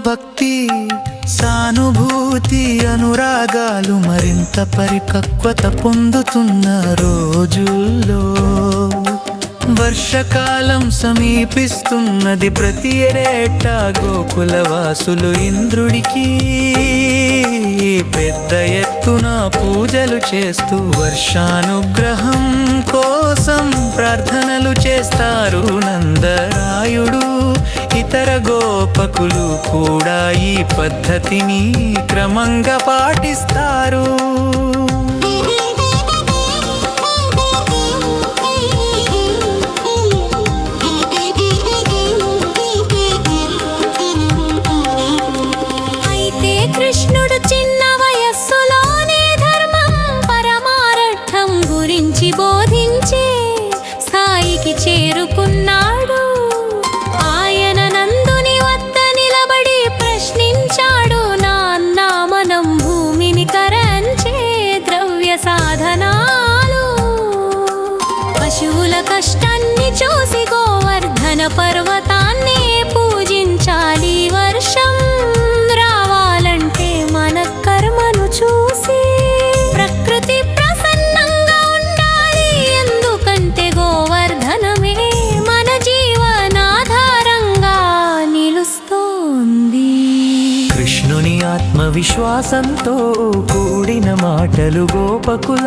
భక్తి సానుభూతి అనురాగాలు మరింత పరిపక్వత పొందుతున్న రోజుల్లో వర్షకాలం సమీపిస్తున్నది. ప్రతి ఏటా గోకులవాసులు ఇంద్రుడికి పెద్ద ఎత్తున పూజలు చేస్తూ వర్షానుగ్రహం కోసం ప్రార్థనలు చేస్తారు. నందరాయుడు ఇతర గోపకులు కూడా ఈ పద్ధతిని క్రమంగా పాటిస్తారు. కృష్ణుడు చిన్న వయస్సులోనే ధర్మం పరమార్థం గురించి బోధించే స్థాయికి చేరుకున్నాడు. ఆయన నందుని వద్ద నిలబడి ప్రశ్నించాడు, నాన్న మనం భూమిని కరంచే ద్రవ్య సాధనాలు, పశువుల కష్టాన్ని చూసి గోవర్ధన పర్వతాన్ని పూజించాలి. వర్షం మన కర్మను చూసి ప్రకృతి ప్రసన్నంగా ఉండాలి. ఎందుకంటే గోవర్ధనమే మన జీవనాధారంగా నిలుస్తోంది. కృష్ణుని ఆత్మవిశ్వాసంతో కూడిన మాటలు గోపకుల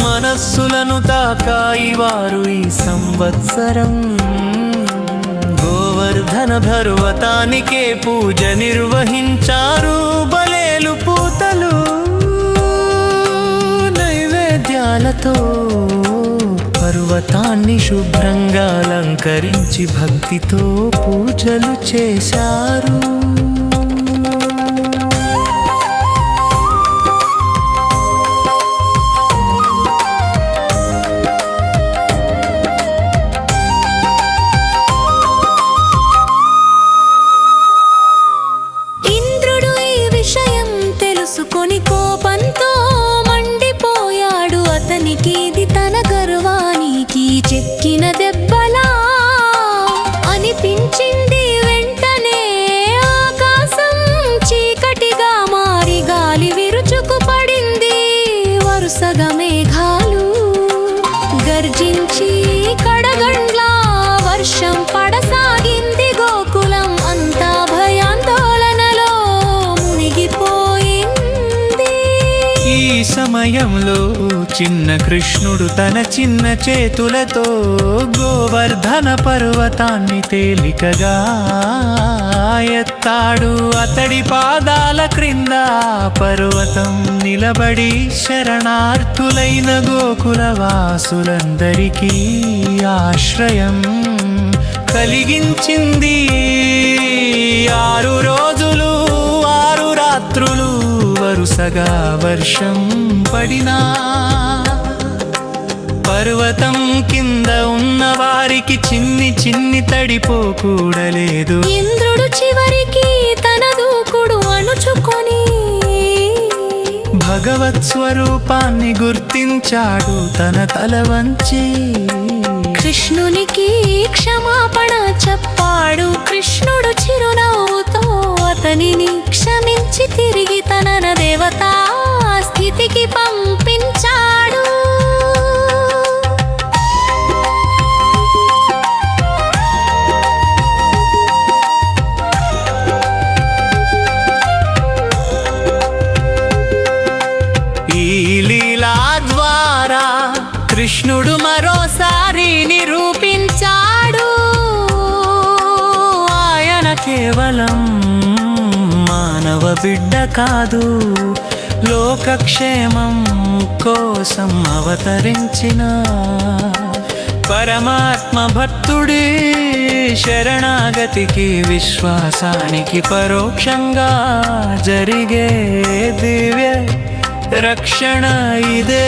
మనస్సులను తాకాయి. వారు ఈ సంవత్సరం గోవర్ధన పర్వతానికే పూజ నిర్వహించారు. బలేలు పూతలు నైవేద్యాలతో పర్వతాన్ని శుభ్రంగా అలంకరించి భక్తితో పూజలు చేశారు. కోపంతో మండిపోయాడు. అతనికి ఇది తన గర్వానికి చెక్కిన దెబ్బలా అనిపించింది. వెంటనే ఆకాశం చీకటిగా మారి గాలి విరుచుకు పడింది. వరుసగా మేఘాలు గర్జించి కడగండ్లా వర్షం పడసాగింది. గోకులం అంతా భయాందోళనలో మునిగిపోయింది. ఈ సమయంలో చిన్న కృష్ణుడు తన చిన్న చేతులతో గోవర్ధన పర్వతాన్ని తేలికగా ఎత్తాడు. అతడి పాదాల క్రింద పర్వతం నిలబడి శరణార్థులైన గోకులవాసులందరికీ ఆశ్రయం కలిగించింది. 6 రోజులు 6 రాత్రులు వరుసగా వర్షం పడినా పర్వతం కింద ఉన్న వారికి చిన్ని తడిపోకూడలేదు. ఇంద్రుడు చివరికి తన దూకుడు అణుచుకొని భగవత్ స్వరూపాన్ని గుర్తించాడు. తన తల వంచి కృష్ణునికి క్షమాపణ చెప్పాడు. కృష్ణుడు చిరునవ్వుతో అతనిని క్షమించి తిరిగి తన దేవతా స్థితికి పంపించాడు. ఈ లీలా ద్వారా కృష్ణుడు మరోసారి నిరూపించాడు, ఆయన కేవలం మానవ బిడ్డ కాదు, లోకక్షేమం కోసం అవతరించిన పరమాత్మ భక్తుడి. శరణాగతికి విశ్వాసానికి పరోక్షంగా జరిగే దివ్య రక్షణ ఇదే.